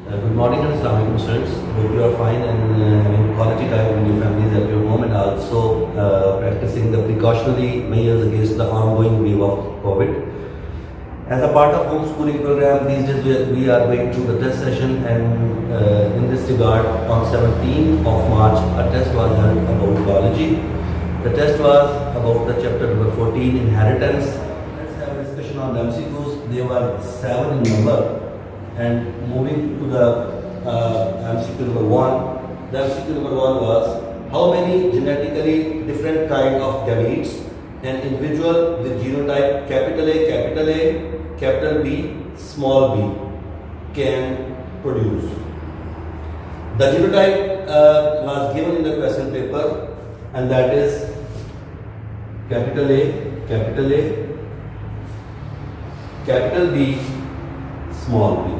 Good morning and Assalamualaikum students. Hope you are fine and having quality time with your families at your home and also practicing the precautionary measures against the ongoing wave of COVID. As a part of homeschooling program, these days we are going through the test session and in this regard, on 17th of March, a test was held about biology. The test was about the chapter number 14, inheritance. Let's have a discussion on the MCQs. They were 7 in number. And moving to the MCQ number 1, the MCQ number 1 was how many genetically different kind of gametes an individual with genotype capital A, capital B, small b can produce. The genotype was given in the question paper, and that is capital A, capital B, small b.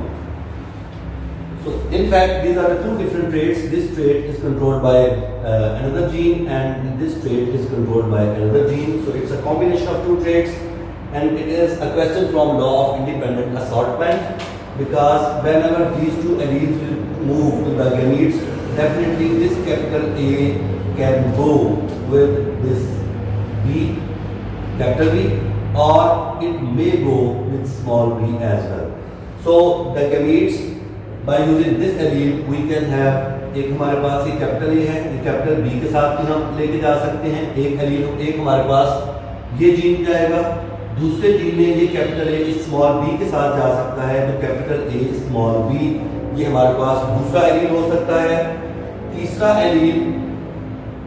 So in fact, these are the two different traits. This trait is controlled by another gene and this trait is controlled by another gene. So it's a combination of two traits and it is a question from law of independent assortment, because whenever these two alleles will move to the gametes, definitely this capital A can go with this B, capital B, or it may go with small b as well. So the gametes, by using this allele, we can have एक हमारे पास ये capital A है, ये capital B के साथ भी हम लेके जा सकते हैं. एक एलील एक हमारे पास ये जीन जाएगा, दूसरे जीन में ये कैपिटल ए स्मॉल बी के साथ जा सकता है, तो कैपिटल ए स्मॉल बी ये हमारे पास दूसरा एलील हो सकता है. तीसरा एलील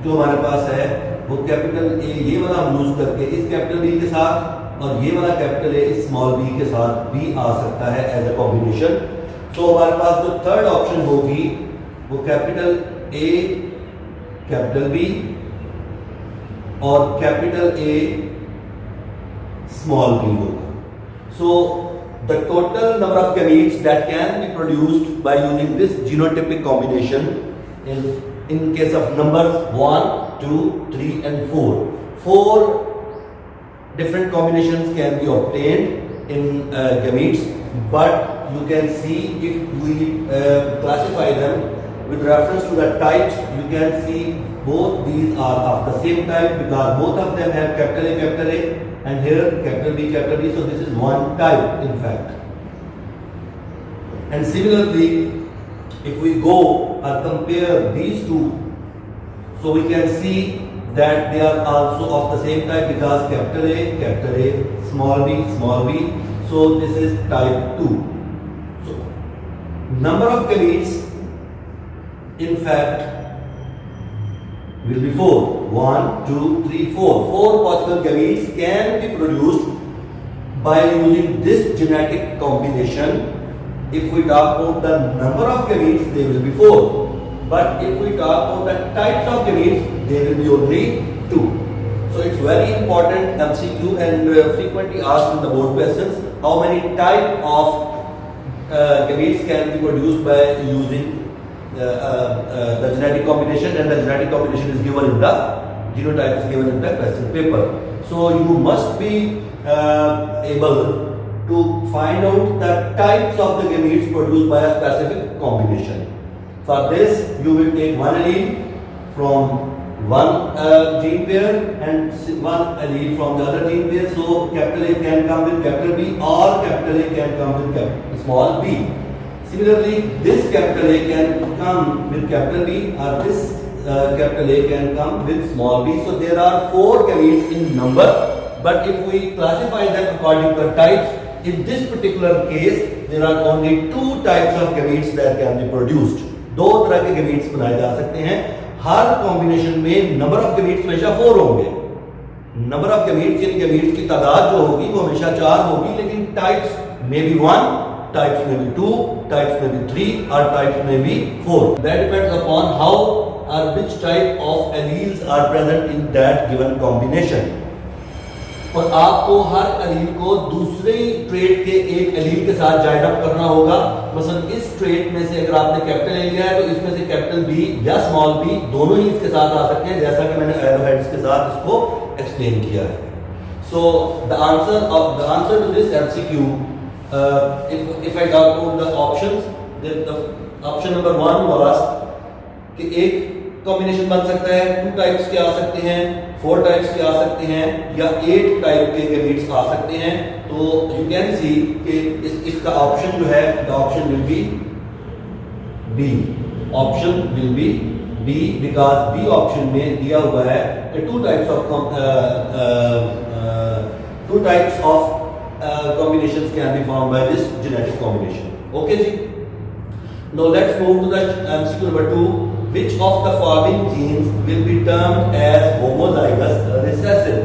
जो हमारे पास है वो कैपिटल ए ये वाला हम यूज करके इस कैपिटल बी के साथ और ये वाला कैपिटल ए स्मॉल बी के साथ भी आ सकता है एज अ कॉम्बिनेशन. तो हमारे पास जो थर्ड ऑप्शन होगी वो कैपिटल ए, कैपिटल बी और कैपिटल ए, स्मॉल बी होगा. So the total number of gametes that can be produced by using this genotypic combination in case of numbers 1, 2, 3 and 4. 4 different combinations can be obtained in gametes, but you can see if we classify them with reference to the types, you can see both these are of the same type because both of them have capital A and here capital B, so this is one type in fact. And similarly, if we go or compare these two, so we can see that they are also of the same type because capital A, small b, so this is type 2. So number of gametes in fact will be 4. 1, 2, 3, 4. 4 possible gametes can be produced by using this genetic combination. If we talk about the number of gametes, they will be 4. But if we talk about the types of gametes, they will be only 2. So it's very important MCQ and frequently asked in the board questions, how many type of gametes can be produced by using the genetic combination, and the genetic combination is given in the genotype is given in the question paper. So you must be able to find out the types of the gametes produced by a specific combination. For this, you will take one allele from one gene pair and one allele from the other gene pair. So capital A can come with capital B or capital A can come with small b. Similarly, this capital A can come with capital B or this capital A can come with small b. So there are 4 gametes in number, but if we classify them according to the types, in this particular case, there are only 2 types of gametes that can be produced. 2 तरह के gametes बनाए जा सकते हैं. हर combination में number of gametes हमेशा 4 होंगे. Number of gametes यानी gametes की तादाद जो होगी वो हमेशा 4 होगी, लेकिन टाइप्स में भी 1, types may be 2, types may be 3 or types may be 4. That depends upon how or which type of alleles are present in that given combination. और आपको हर एलील को दूसरे ट्रेट के एक एलील के साथ जॉइन अप करना होगा. मसलन इस ट्रेट में से अगर आपने कैपिटल ए लिया है तो इसमें से कैपिटल बी या स्मॉल बी दोनों ही इसके साथ आ सकते हैं, जैसा कि मैंने एरोहेड्स के साथ इसको एक्सप्लेन किया है. So the answer to this MCQ, if I talk about the options, option number 1 was कि एक कॉम्बिनेशन बन सकता है, 2 टाइप्स के आ सकते हैं, 4 टाइप्स के आ सकते हैं, या 8 टाइप के गैमेट्स आ सकते हैं। तो यू कैन सी कि इसका ऑप्शन जो है, the option will be B, option will be B, because B option में दिया हुआ है कि 2 types of combinations can be formed by this genetic combination. Okay ji, now let's move to the MCQ number 2. Which of the following genes will be termed as homozygous recessive?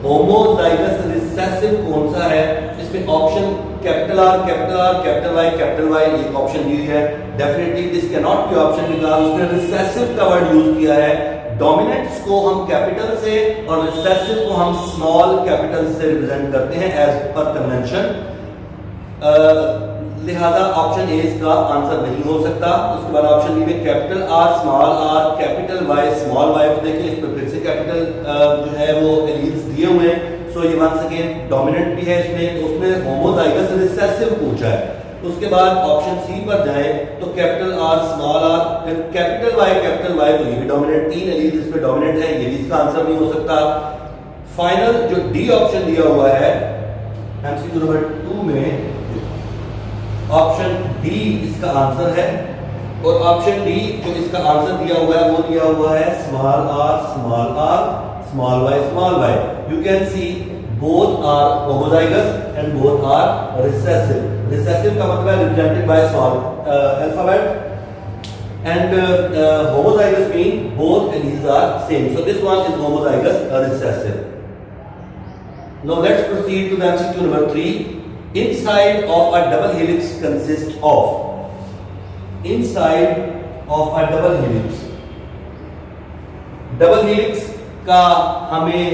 Homozygous recessive कौन सा है? इसमें option capital R, capital R, capital Y एक option दी है। Definitely this can not be option because उसने recessive का word use किया है। डोमिनेंट्स को हम कैपिटल से और रिसेसिव को हम स्मॉल कैपिटल से रिप्रेजेंट करते हैं एज पर कन्वेंशन। लिहाजा ऑप्शन ए इसका आंसर नहीं हो सकता। उसके बाद ऑप्शन बी में capital R, small are, capital Y, small Y को देखिए, इस पर फिर से कैपिटल जो है वो एलील्स दिए हुए हैं। सो ये वंस अगेन डोमिनेंट भी है इसमें, तो उसमें होमोजाइगस रिसेसिव पूछा है। उसके बाद ऑप्शन सी पर जाए तो कैपिटल आर, स्मॉल आर, फिर कैपिटल वाई, तो ये भी डोमिनेंट, 3 एलील्स इस पे डोमिनेंट है, ये भी इसका आंसर नहीं हो सकता। फाइनल जो डी ऑप्शन दिया हुआ है एमसीक्यू नंबर 2 में, ऑप्शन डी इसका आंसर है। और ऑप्शन डी जो इसका आंसर दिया हुआ है वो दिया हुआ है small R, small Y. You can see both are homozygous and both are recessive. Recessive का मतलब है represented by small alphabet, and homozygous mean both alleles are same. So this one is homozygous recessive. Now let's proceed to the MCQ number 3. Inside of a double helix consists of. Inside of a double helix. Double helix का हमें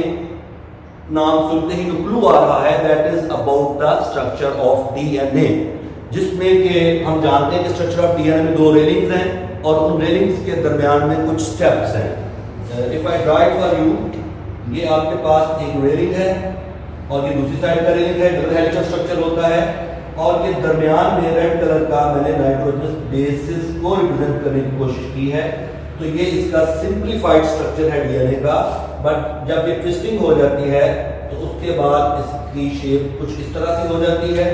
नाम सुनते ही जो clue आ रहा है that is about the structure of DNA, जिसमें कि हम जानते हैं कि स्ट्रक्चर ऑफ डीएनए में 2 रेलिंग्स हैं और उन रेलिंग्स के दरमियान में कुछ स्टेप्स हैं। If I draw it for you, ये आपके पास एक रेलिंग है और ये दूसरी साइड का रेलिंग है, डबल हेलिकल स्ट्रक्चर होता है, और ये दरमियान में रेड कलर का मैंने नाइट्रोजनस बेसिस को रिप्रेजेंट करने की कोशिश की है। तो ये इसका सिंप्लीफाइड स्ट्रक्चर है डीएनए का, बट जब ये ट्विस्टिंग हो जाती है तो उसके बाद इसकी शेप कुछ इस तरह से हो जाती है।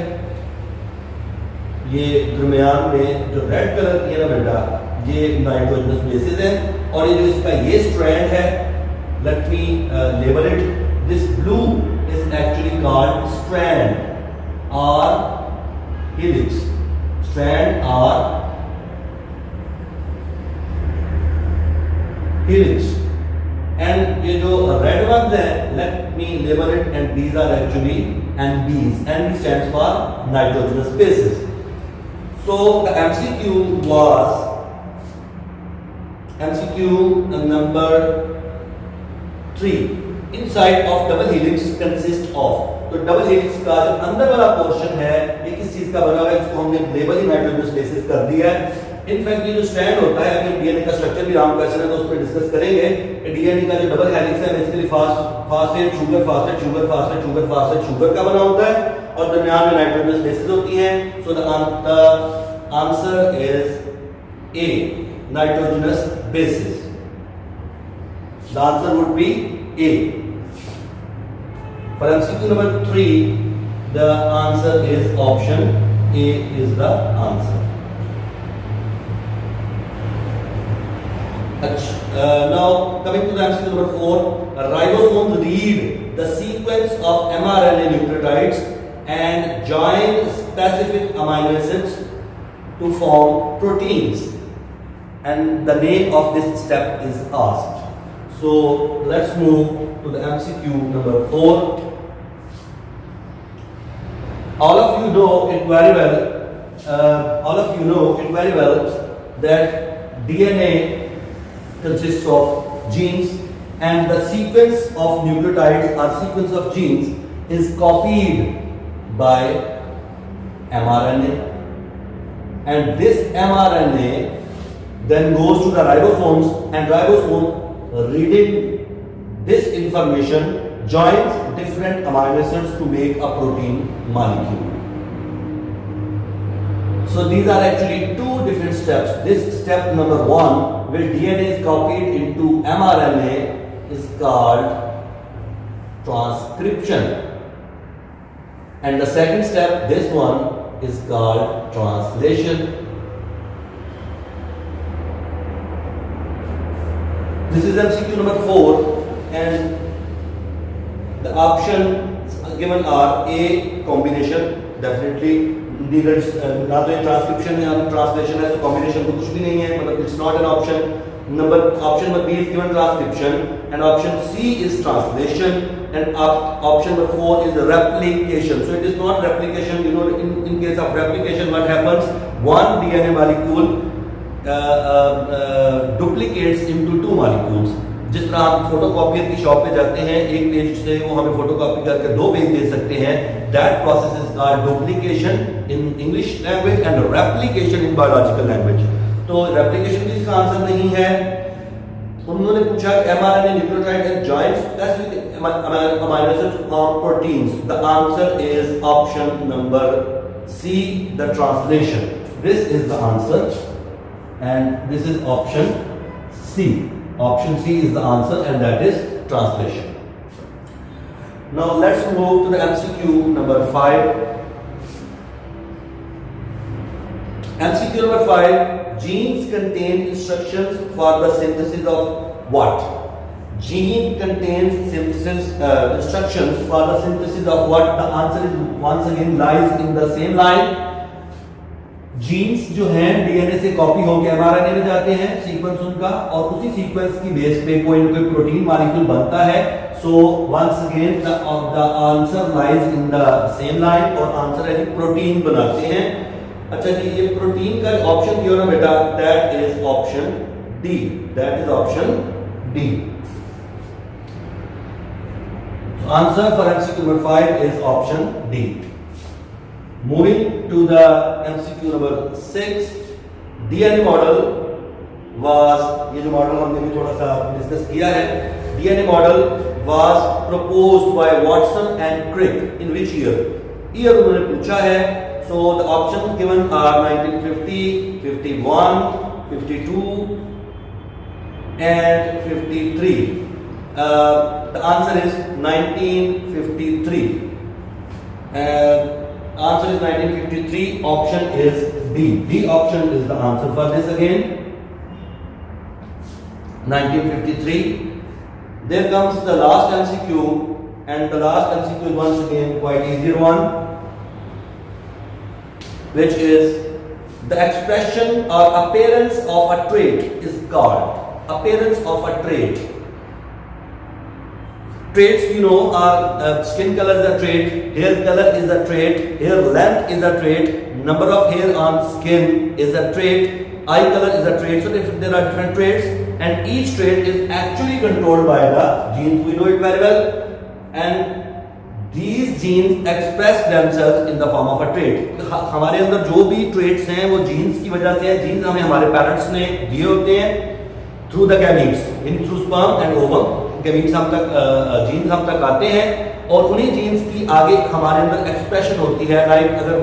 ये दरमियान में जो रेड कलर की है ना बेटा, ये नाइट्रोजनस बेसिस है, और ये जो इसका ये स्ट्रैंड है, let me label it, this blue is actually called strand और हेलिक्स, स्ट्रैंड और हेलिक्स। एंड ये जो रेड वंस हैं, let me label it, and these are actually NBs. NB stands for nitrogenous bases. So the MCQ was MCQ number 3. Inside of double helix consists of. तो double helix का जो अंदर वाला portion है ये किस चीज का बना हुआ है, इसको हमने लेबल ही नाइट्रोजनस बेसिस कर दिया है। इनफैक्ट ये जो स्ट्रैंड होता है, अगर डीएनए का स्ट्रक्चर भी राउंड क्वेश्चन है तो उस पर डिस्कस करेंगे कि डीएनए का जो डबल हेलिक्स है बेसिकली फास्फेट शुगर का बना होता है और दरमियान में नाइट्रोजनस बेसिस होती हैं। सो the answer is a, nitrogenous bases. The answer would be A. For MCQ number 3, the answer is option A is the answer. Now coming to the MCQ number 4, ribosomes read the sequence of mRNA nucleotides and join specific amino acids to form proteins, and the name of this step is asked. So let's move to the MCQ number 4. All of you know it very well that DNA consists of genes, and the sequence of nucleotides or sequence of genes is copied by mRNA, and this mRNA then goes to the ribosomes, and ribosome reading this information joins different amino acids to make a protein molecule. So these are actually 2 different steps. This step number 1, where DNA is copied into mRNA, is called transcription. And the second step, this one, is called translation. This is MCQ number 4, and the options given are A, combination, definitely neither ना तो ये transcription है ना translation है, तो combination तो कुछ भी नहीं है, मतलब it's not an option. Option number B is given transcription, and option C is translation, and option number 4 is replication. So it is not replication. You know, in case of replication, what happens? One DNA molecule duplicates into two molecules. जिस तरह आप photocopier की shop पे जाते हैं, एक page से वो हमें फोटोकॉपी करके दो पेज दे सकते हैं. That process is called duplication in English language and replication in biological language. तो रेप्लिकेशन भी इसका आंसर नहीं है. उन्होंने पूछा mRNA nucleotide and joints specific amino acids form proteins. The answer is option number C, the translation. This is the answer, and this is option C. Option C is the answer, and that is translation. Now let's move to the MCQ number 5. MCQ number 5. Genes contain instructions for the synthesis of what? Gene contains instructions for the synthesis of what? The answer is once again lies in the same line. Genes जो हैं DNA से copy होकर mRNA में जाते हैं, sequence उनका, और उसी सीक्वेंस की बेस पे कोई ना कोई प्रोटीन मॉलिक्यूल बनता है. So once again the answer lies in the same line, और आंसर है प्रोटीन बनाते हैं. अच्छा जी, ये प्रोटीन का ऑप्शन दिया ना बेटा, that is option D. That is option D. Answer for MCQ number 5 is option D. Moving to the MCQ number 6, DNA model was, ये जो मॉडल हमने भी थोड़ा सा डिस्कस किया है, DNA model was proposed by Watson and Crick in which year? Year उन्होंने पूछा है. So the options given are 1950, 51, 52 and 53. The answer is 1953. Answer is 1953. Option is D. D option is the answer for this again. 1953. There comes the last MCQ, and the last MCQ is once again quite easier one, which is the expression or appearance of a trait is called appearance of a trait. Traits, you know, are skin color is a trait, hair color is a trait, hair length is a trait, number of hair on skin is a trait, eye color is a trait. So there are different traits, and each trait is actually controlled by the genes. We know it very well, and these genes express themselves in the form of a trait. हमारे अंदर जो भी traits हैं वो genes की वजह से हैं. genes हमें हमारे parents ने दिए होते हैं through the gametes, यानी through sperm and ovum. Gametes हम तक जीन्स हम तक आते हैं, और उन्हीं जीन्स की आगे हमारे अंदर एक्सप्रेशन होती है. लाइक अगर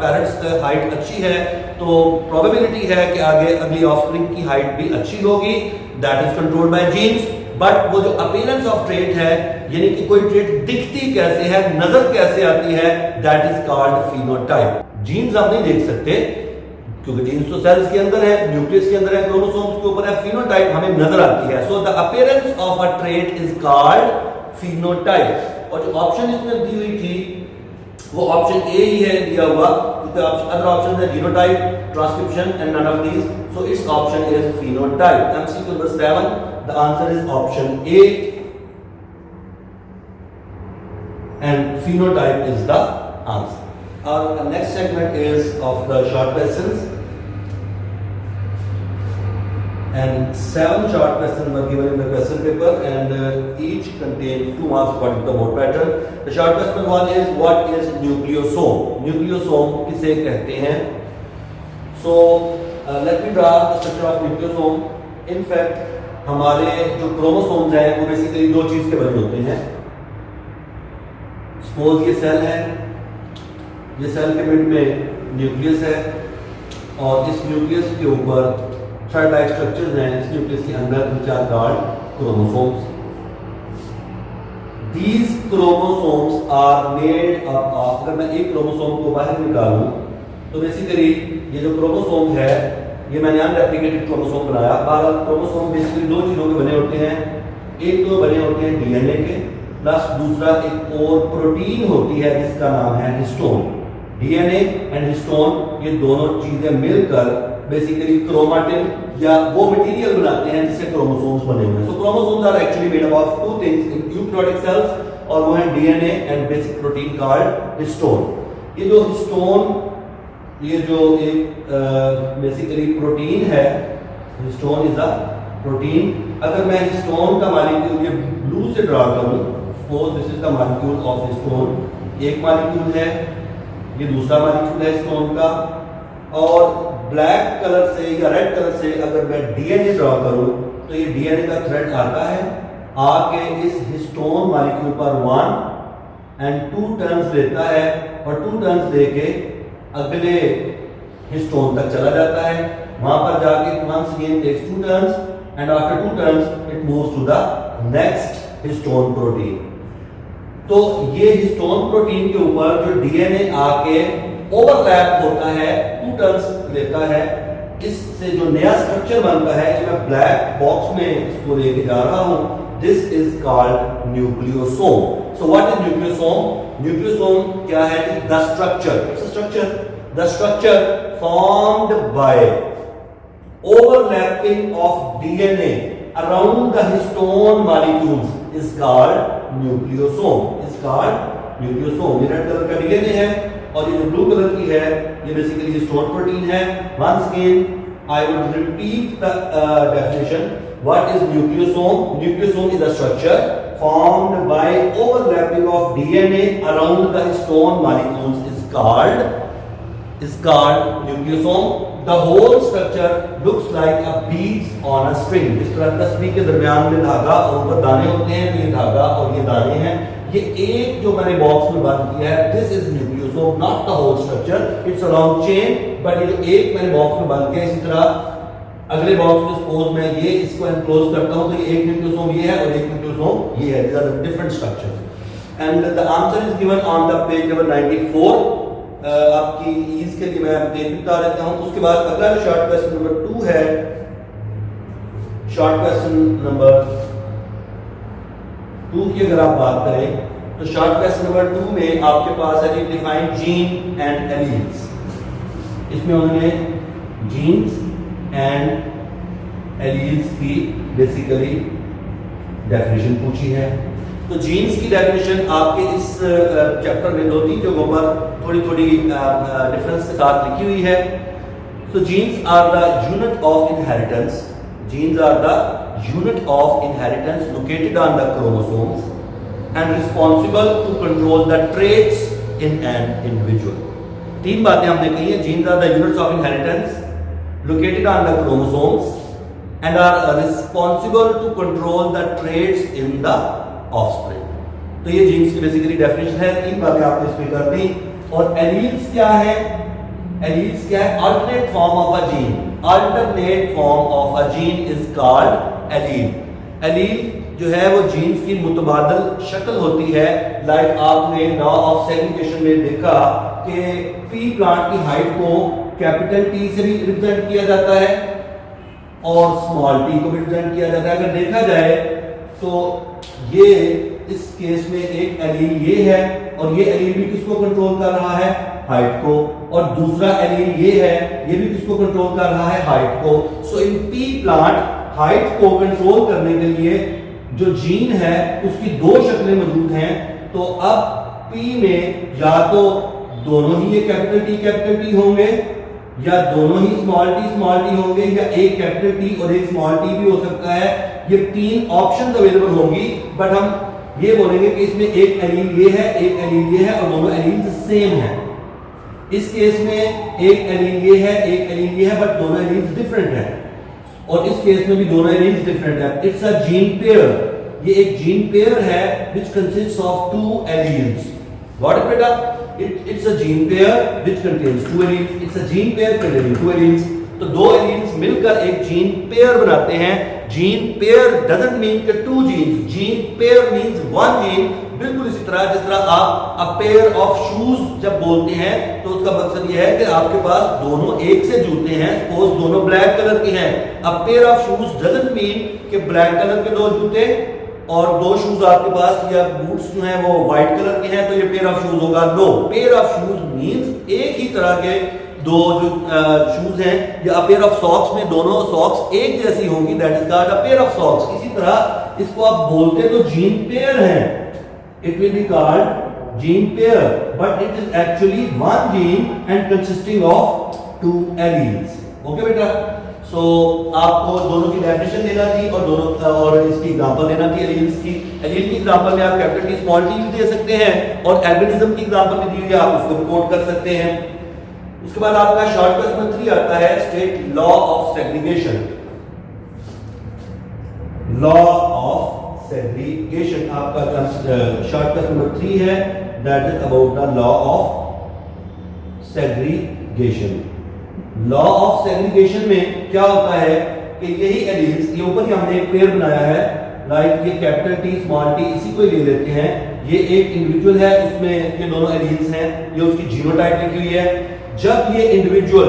पेरेंट्स की हाइट अच्छी है तो प्रोबेबिलिटी है कि आगे अगली ऑफस्प्रिंग की हाइट भी अच्छी होगी. That is controlled by genes. But वो जो अपीयरेंस ऑफ ट्रेट है, यानी कि कोई ट्रेट दिखती कैसे है, नजर कैसे आती है, that is called phenotype. Genes आप नहीं देख सकते क्योंकि जीन्स तो सेल्स के अंदर है, न्यूक्लियस के अंदर है, क्रोमोसोम्स के ऊपर है. फिनोटाइप हमें नजर आती है. So the appearance of a trait is called phenotype. और जो ऑप्शन इसमें दी हुई थी वो ऑप्शन ए ही है दिया हुआ, क्योंकि अदर ऑप्शन है genotype, transcription and none of these. So it's option is phenotype. MCQ number 7, the answer is option A, and phenotype is the answer. Our next segment is of the short questions, and 7 short questions were given in the question paper, and each contain 2 marks according to the board pattern. The short question one is, what is nucleosome? Nucleosome किसे कहते हैं? So let me draw the structure of nucleosome. In fact, हमारे जो chromosomes हैं वो basically 2 चीज के बने होते हैं. सपोज ये सेल है, ये सेल के मिड में न्यूक्लियस है, और इस न्यूक्लियस के ऊपर थ्रेड लाइक स्ट्रक्चर्स हैं। इस न्यूक्लियस के अंदर which are called chromosomes. These chromosomes are made up of, अगर मैं एक क्रोमोसोम को बाहर निकालूं तो बेसिकली ये जो क्रोमोसोम है ये मैंने अनरेप्लिकेटेड क्रोमोसोम बनाया। 12 क्रोमोसोम बेसिकली दो चीजों के बने होते हैं। एक तो बने होते हैं डीएनए के, प्लस दूसरा एक और प्रोटीन होती है जिसका नाम है हिस्टोन। डीएनए एंड हिस्टोन ये दोनों चीजें मिलकर बेसिकली क्रोमाटिन या वो मटेरियल बनाते हैं जिससे क्रोमोसोम्स बने हुए हैं। So chromosomes are actually made up of two things in eukaryotic cells, और वो है DNA and basic protein called histone. ये जो हिस्टोन, ये जो एक बेसिकली प्रोटीन है, हिस्टोन इज अ प्रोटीन। अगर मैं हिस्टोन का मॉलिक्यूल ये ब्लू से ड्रा करूं, suppose this is the molecule of histone, एक मॉलिक्यूल है, ये दूसरा मॉलिक्यूल है हिस्टोन का, और ब्लैक कलर से या रेड कलर से अगर मैं डीएनए ड्रा करूं तो ये डीएनए का थ्रेड आता है, आके इस हिस्टोन मॉलिक्यूल पर 1 एंड 2 टर्न्स लेता है, और 2 टर्न्स लेके अगले हिस्टोन तक चला जाता है। वहां पर जाके once again takes 2 turns and after 2 turns it moves to the next histone protein। तो ये हिस्टोन प्रोटीन के ऊपर जो डीएनए आके ओवरलैप होता है, 2 टर्न्स लेता है, इससे जो नया स्ट्रक्चर बनता है, जो मैं ब्लैक बॉक्स में इसको लेके जा रहा हूं, this is called nucleosome. So what is nucleosome? Nucleosome क्या है? The structure the structure formed by overlapping of DNA around the histone molecules is called nucleosome। ये रेड कलर का डीएनए है, और ये जो ब्लू कलर की है ये बेसिकली हिस्टोन प्रोटीन है। once again I would repeat the definition। what is nucleosome? Nucleosome is a structure formed by overlapping of DNA around the histone molecules is called nucleosome। The whole structure looks like a beads on a string। इस तरह तस्वीर के दरमियान में धागा और ऊपर दाने होते हैं, तो ये धागा और ये दाने हैं। ये एक जो मैंने बॉक्स में बंद किया है, this is nucleosome, not the whole structure, it's a long chain. But ये जो एक मैंने बॉक्स में बंद किया, इसी तरह अगले बॉक्स में सपोज मैं ये इसको एनक्लोज करता हूं, तो ये एक न्यूक्लियोसोम ये है और एक न्यूक्लियोसोम ये है। These are the different structures and the answer is given on the page number 94। आपकी ईज के लिए मैं पेज बता देता हूं। उसके बाद अगला जो शॉर्ट क्वेश्चन नंबर 2 है, शॉर्ट क्वेश्चन नंबर 2 की अगर आप बात करें तो शॉर्ट क्वेश्चन नंबर 2 में आपके पास है डिफाइन जीन एंड एलील्स। इसमें उन्होंने जीन्स एंड एलील्स की बेसिकली डेफिनेशन पूछी है। तो जीन्स की डेफिनेशन आपके इस चैप्टर में 2-3 जगहों पर थोड़ी डिफरेंस के साथ लिखी हुई है। So genes are the unit of inheritance। Genes are the unit of inheritance located on the chromosomes and responsible to control the traits in an individual। 3 बातें हमने कही हैं। Genes are the units of inheritance located on the chromosomes and are responsible to control the traits in the offspring। तो ये jeans की basically definition है। 3 बातें आपने इसमें कर दी। और एलील्स क्या है? एलील्स क्या है? Alternate form of a gene. Alternate form of a gene is called allele. Allele जो है वो जीन्स की मुतबादल शक्ल होती है। लाइक आपने लॉ ऑफ सेग्रीगेशन में देखा कि पी प्लांट की हाइट को कैपिटल टी से भी रिप्रेजेंट किया जाता है और स्मॉल टी को भी रिप्रेजेंट किया जाता है। अगर देखा जाए तो ये इस केस में एक एलील ये है, और ये एलील भी किसको कंट्रोल कर रहा है? हाइट को। और दूसरा एलील ये है, ये भी किसको कंट्रोल कर रहा है? हाइट को। सो इन पी प्लांट हाइट को कंट्रोल करने के लिए जो जीन है उसकी 2 शक्लें मौजूद हैं। तो अब पी में या तो दोनों ही ये कैपिटल टी होंगे, या दोनों ही स्मॉल टी होंगे, या एक कैपिटल टी और एक स्मॉल टी भी हो सकता है। ये 3 ऑप्शंस अवेलेबल होंगी, बट हम ये बोलेंगे कि इसमें एक एलील ये है, एक एलील ये है, और दोनों एलील सेम है। इस केस में एक एलील ये है, एक एलील ये है, बट दोनों एलील डिफरेंट है। और इस केस में भी दोनों एलील डिफरेंट है। It's a gene pair. ये एक जीन पेयर है which consists of 2 alleles। What बेटा? It's a gene pair which contains two alleles. It's a gene pair containing two alleles. तो दो एलील्स मिलकर एक जीन पेयर बनाते हैं. जीन पेयर डजंट मीन कि two genes. Gene pair means one gene. बिल्कुल इसी तरह जिस तरह आप अ पेयर ऑफ शूज जब बोलते हैं तो उसका मकसद यह है कि आपके पास दोनों एक से जूते हैं. सपोज दोनों ब्लैक कलर के हैं. अ pair of shoes doesn't mean कि ब्लैक कलर के दो जूते और दो शूज आपके पास या बूट्स जो हैं वो व्हाइट कलर के हैं तो ये पेयर ऑफ शूज होगा. No, pair of shoes means एक ही तरह के दो जो शूज हैं. या अ पेयर ऑफ सॉक्स में दोनों सॉक्स एक जैसी होंगी, that is called a pair of socks. इसी तरह इसको आप बोलते तो जीन पेयर है. It will be called gene pair but it is actually one gene and consisting of two alleles. Okay बेटा. सो आपको दोनों की डेफिनेशन देना थी और दोनों और इसकी एग्जांपल देना थी एलील्स की. एलील की एग्जांपल में आप कैपिटल टी स्मॉल टी भी दे सकते हैं और एल्बिनिज्म की एग्जांपल भी दी हुई है, आप उसको भी कोट कर सकते हैं. उसके बाद आपका शॉर्ट क्वेश्चन 3 आता है state law of segregation. Law of segregation आपका शॉर्ट क्वेश्चन नंबर 3 है. That is about the law of segregation. Law of segregation में क्या होता है कि यही एलील्स, ये ऊपर ही हमने एक पेयर बनाया है लाइक ये कैपिटल टी स्मॉल टी, इसी को ही ले लेते हैं. ये एक इंडिविजुअल है, उसमें ये दोनों एलील्स हैं, ये उसकी जीनोटाइप लिखी हुई है. जब ये इंडिविजुअल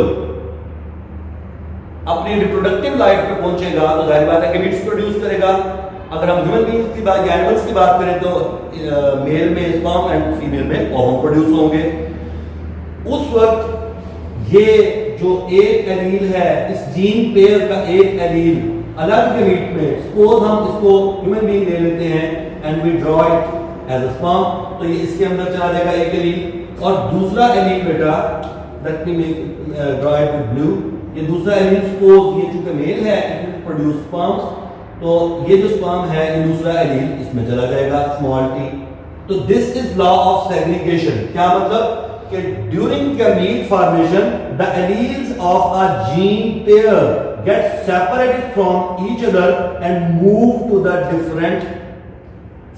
अपनी रिप्रोडक्टिव लाइफ पे पहुंचेगा तो जाहिर बात है गैमेट्स प्रोड्यूस करेगा. अगर हम ह्यूमन बीइंग्स की बात, एनिमल्स की बात करें तो मेल में स्पर्म एंड फीमेल में ओवम प्रोड्यूस होंगे. उस वक्त ये जो एक एलील है, इस जीन पेयर का एक एलील अलग गैमेट में, सपोज हम इसको ह्यूमन बीइंग ले लेते हैं and we draw it as a sperm, तो ये इसके अंदर चला जाएगा एक एलील. और दूसरा एलील बेटा, let me draw it with blue, ये दूसरा एलील सपोज ये चूंकि मेल है इट विल प्रोड्यूस स्पर्म्स, तो ये जो स्पर्म है ये दूसरा एलील इसमें चला जाएगा स्मॉल टी. तो this is law of segregation. क्या मतलब कि during gamete formation the alleles of a gene pair get separated from each other and move to the different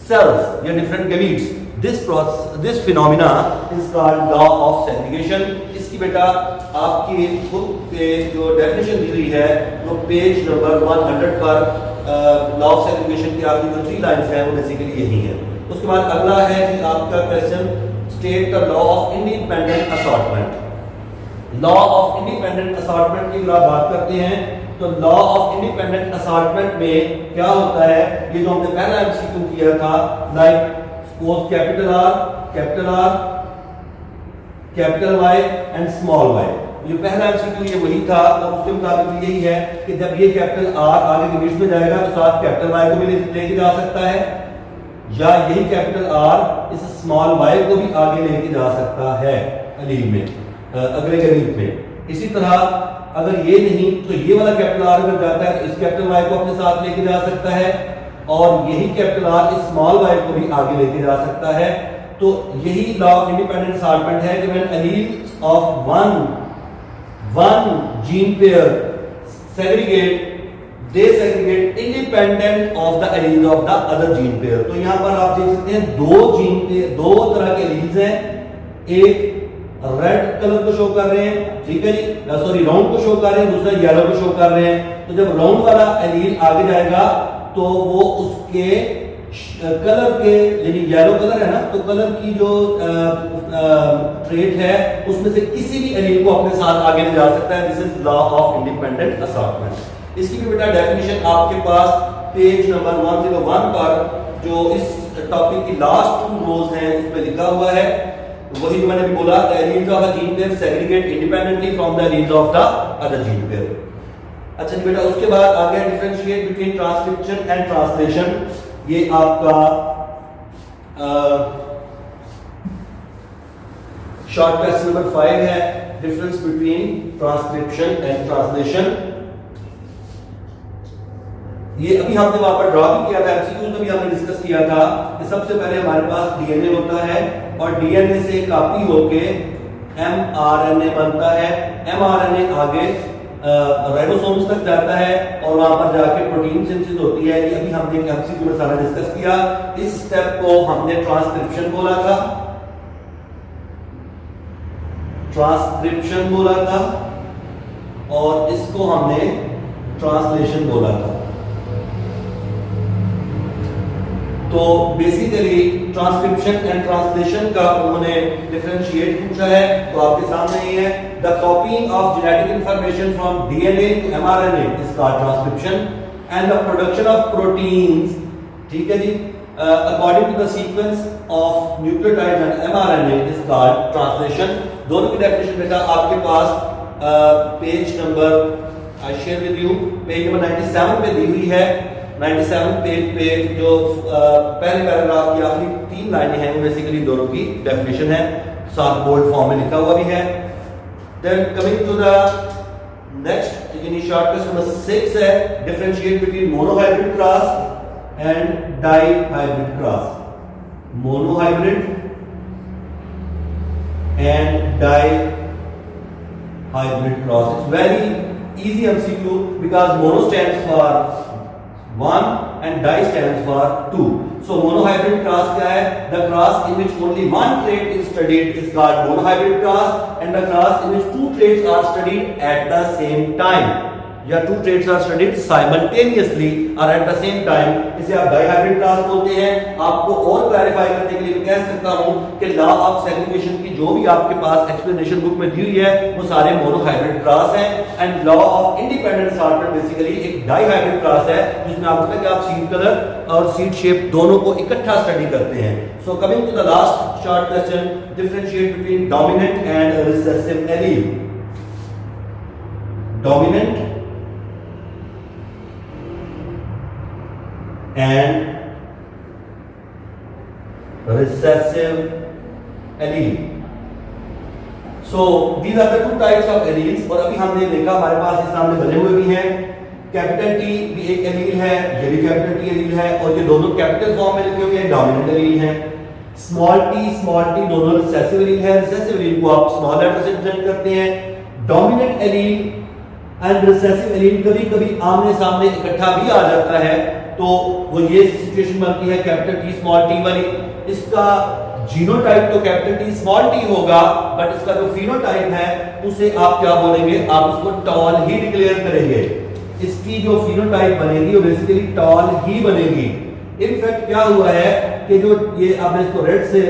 cells या different gametes. This phenomena is called law of segregation. इसकी बेटा आपकी खुद पे जो डेफिनेशन दी हुई है वो पेज नंबर 100 पर लॉ ऑफ सेग्रीगेशन की आपकी जो 3 लाइंस हैं वो बेसिकली यही है. उसके बाद अगला है कि आपका question state the law of independent assortment. Law of independent assortment की अगर आप बात करते हैं तो लॉ ऑफ इंडिपेंडेंट असॉर्टमेंट में क्या होता है, ये जो हमने पहला एमसीक्यू किया था like suppose capital R, capital Y and small Y, ये पहला एमसीक्यू ये वही था. और उसके मुताबिक यही है कि जब ये कैपिटल आर आगे गैमेट्स में जाएगा तो साथ कैपिटल वाई को भी लेके जा सकता है, या यही कैपिटल आर इस स्मॉल वाई को भी आगे लेके जा सकता है एलील में, अगले गैमेट में. इसी तरह अगर ये नहीं तो ये वाला कैपिटल आर अगर जाता है तो इस कैपिटल वाई को अपने साथ लेके जा सकता है, और यही कैपिटल आर इस स्मॉल वाई को भी आगे लेके जा सकता है. तो यही लॉ ऑफ इंडिपेंडेंट असॉर्टमेंट है कि when alleles of one gene pair they segregate independent of the alleles of the other gene pair. तो यहां पर आप देख सकते हैं दो तरह के एलील्स हैं. एक रेड कलर को शो कर रहे हैं, ठीक है जी, सॉरी राउंड को शो कर रहे हैं, दूसरा येलो को शो कर रहे हैं. तो जब राउंड वाला एलील आगे जाएगा तो वो उसके कलर के, यानी येलो कलर है ना, तो कलर की जो ट्रेट है उसमें से किसी भी एलील को अपने साथ आगे ले जा सकता है. This is law of independent assortment. इसकी भी बेटा डेफिनेशन आपके पास पेज नंबर 101 पर जो इस टॉपिक की लास्ट 2 रोज हैं उसमें लिखा हुआ है. वही जो मैंने भी बोला, the alleles of a gene pair segregate independently from the alleles of the other gene pair. अच्छा जी बेटा, उसके बाद आ गया differentiate between transcription and translation. ये आपका शॉर्ट क्वेश्चन नंबर 5 है, difference between transcription and translation. ये अभी हमने वहां पर ड्रॉ भी किया था, एमसीक्यू में भी हमने डिस्कस किया था कि सबसे पहले हमारे पास डीएनए होता है और डीएनए से कॉपी होके एमआरएनए बनता है. एमआरएनए आगे राइबोसोम्स तक जाता है और वहां पर जाके प्रोटीन सिंथेसिस होती है. ये अभी हमने एमसीक्यू में सारा डिस्कस किया. इस स्टेप को हमने ट्रांसक्रिप्शन बोला था. ट्रांसक्रिप्शन बोला था और इसको हमने ट्रांसलेशन बोला था। तो बेसिकली ट्रांसक्रिप्शन एंड ट्रांसलेशन का उन्होंने डिफरेंशिएट पूछा है, तो आपके सामने ही है। The copying of genetic information from DNA to mRNA is called transcription and the production of proteins, ठीक है जी, according to the sequence of nucleotides and mRNA is called translation. दोनों की डेफिनेशन बेटा आपके पास page number I share with you, page number 97 पे दी हुई है। 97 पेज पे जो पहले पैराग्राफ की आखिरी 3 लाइनें हैं वो बेसिकली दोनों की डेफिनेशन है, साथ बोल्ड फॉर्म में लिखा हुआ भी है। Then coming to the next यानी शॉर्ट क्वेश्चन नंबर 6 है, differentiate between monohybrid cross and dihybrid cross. Monohybrid and di hybrid cross. It's very easy MCQ because mono stands for 1 and di stands for 2. So monohybrid cross क्या है? The cross in which only one trait is studied is called monohybrid cross, and the cross in which two traits are studied at the same time. या two traits are studied simultaneously or at the same time, इसे आप dihybrid cross बोलते हैं। आपको और clarify करने के लिए मैं कह सकता हूं कि लॉ ऑफ सेग्रीगेशन की जो भी आपके पास एक्सप्लेनेशन बुक में दी हुई है वो सारे मोनोहाइब्रिड क्रॉस हैं, and law of independent assortment basically एक डाइहाइब्रिड क्रॉस है जिसमें आपको पता है कि आप सीड कलर और सीड शेप दोनों को इकट्ठा स्टडी करते हैं। So coming to the last short question, differentiate between dominant and recessive allele. Dominant and recessive allele. So these are the two types of alleles, और अभी हमने देखा हमारे पास ये सामने बने हुए भी हैं। कैपिटल टी भी एक एलील है, ये भी कैपिटल टी एलील है, और ये दोनों कैपिटल फॉर्म में लिखे हुए हैं, डोमिनेंट एलील हैं। स्मॉल टी दोनों रिसेसिव एलील है। रिसेसिव एलील को आप स्मॉल लेटर से रिप्रेजेंट करते हैं। Dominant allele and recessive allele कभी कभी आमने सामने इकट्ठा भी आ जाता है, तो वो ये सिचुएशन बनती है कैपिटल टी स्मॉल टी वाली। इसका जीनोटाइप तो कैपिटल टी स्मॉल टी होगा, बट इसका जो फिनोटाइप है उसे आप क्या बोलेंगे, आप उसको टॉल ही डिक्लेयर करेंगे। इसकी जो फिनोटाइप बनेगी वो बेसिकली टॉल ही बनेगी। इनफैक्ट क्या हुआ है कि जो ये अब मैं इसको रेड से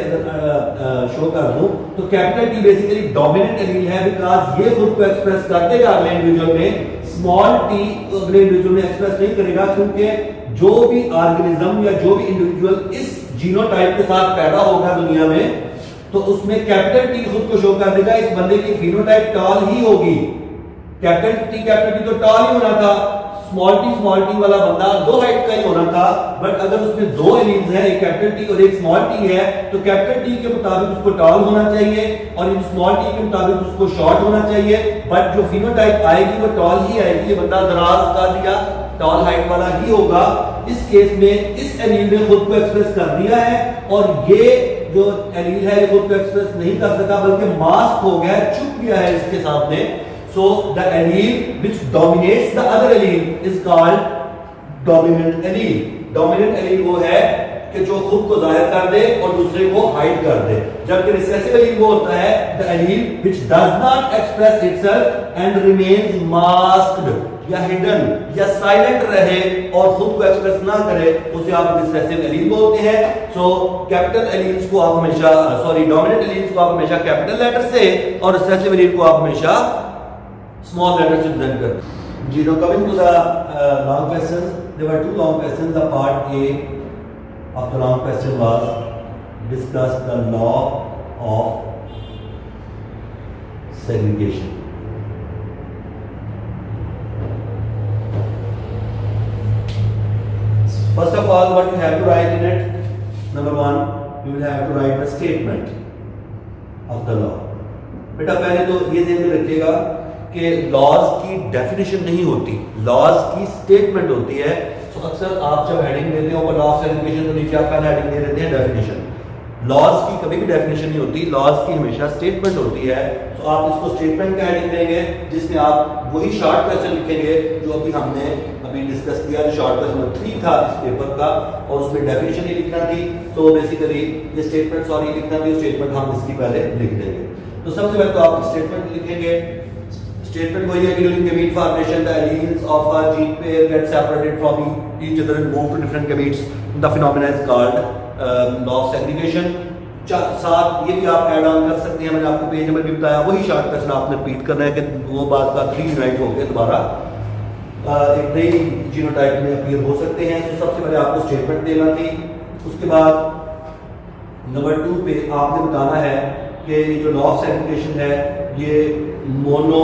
शो कर दूं तो capital T basically dominant allele है, बिकॉज़ ये खुद को एक्सप्रेस कर देगा अगले इंडिविजुअल में। स्मॉल टी अगले इंडिविजुअल में एक्सप्रेस नहीं करेगा, क्योंकि जो भी ऑर्गेनिज्म या जो भी इंडिविजुअल इस जीनोटाइप के साथ पैदा होगा दुनिया में, तो उसमें कैपिटल टी खुद को शो कर देगा। इस बंदे की फिनोटाइप टॉल ही होगी। कैपिटल टी तो टॉल ही होना था, स्मॉल टी वाला बंदा 2 हाइट का ही होना था, बट अगर उसमें 2 एलील्स हैं, एक कैपिटल टी और एक स्मॉल टी है, तो कैपिटल टी के मुताबिक उसको टॉल होना चाहिए और इन स्मॉल टी के मुताबिक उसको शॉर्ट होना चाहिए, बट जो फिनोटाइप आएगी वो टॉल ही आएगी। ये बंदा दराज का या टॉल हाइट वाला ही होगा। इस केस में इस एलील ने खुद को एक्सप्रेस कर दिया है, और ये जो एलील है ये खुद को एक्सप्रेस नहीं कर सका, बल्कि मास्क हो गया, छुप गया है इसके सामने। So the allele which dominates the other allele is called dominant allele. Dominant allele वो है कि जो खुद को जाहिर कर दे और दूसरे को हाइड कर दे, जबकि रिसेसिव allele वो होता है the allele which does not express itself and remains masked या hidden या silent रहे और खुद को एक्सप्रेस ना करे, उसे आप रिसेसिव allele बोलते हैं। So कैपिटल alleles को आप हमेशा डोमिनेंट alleles को आप हमेशा कैपिटल लेटर से और रिसेसिव allele को आप हमेशा small letters represent करते। जी, now coming to the long questions, there were 2 long questions. The part A of the long question was discuss the law of segregation. First of all, what you have to write in it, number 1, you will have to write the statement of the law. बेटा पहले तो ये ध्यान में रखिएगा कि laws की definition नहीं होती, लॉज की स्टेटमेंट होती है। तो अक्सर आप जब हेडिंग देते हो लॉ ऑफ सेग्रीगेशन तो नीचे आपका हेडिंग दे देते हैं डेफिनेशन। लॉज की कभी भी डेफिनेशन नहीं होती, लॉज की हमेशा स्टेटमेंट होती है। तो आप इसको स्टेटमेंट का हेडिंग देंगे जिसमें आप वही शॉर्ट क्वेश्चन लिखेंगे जो अभी हमने डिस्कस किया, जो शॉर्ट क्वेश्चन नंबर 3 था इस पेपर का, और उसमें डेफिनेशन ही लिखना थी। तो बेसिकली ये स्टेटमेंट लिखना थी, स्टेटमेंट हम इसकी पहले लिख देंगे। तो सबसे पहले तो आप स्टेटमेंट लिखेंगे। स्टेटमेंट वही है कि during gamete formation the alleles of a gene pair get separated from each other and move to different gametes, the phenomena is called law of segregation. साथ ये भी आप ऐड ऑन कर सकते हैं, मैंने आपको पेज नंबर भी बताया, वही शॉर्ट क्वेश्चन आपने रिपीट करना है कि वो बात का 3 यूनाइट हो गए दोबारा एक नई जीनोटाइप में अपीयर हो सकते हैं। तो सबसे पहले आपको स्टेटमेंट देना थी। उसके बाद नंबर 2 पे आपने बताना है कि ये जो लॉ ऑफ सेग्रीगेशन है ये मोनो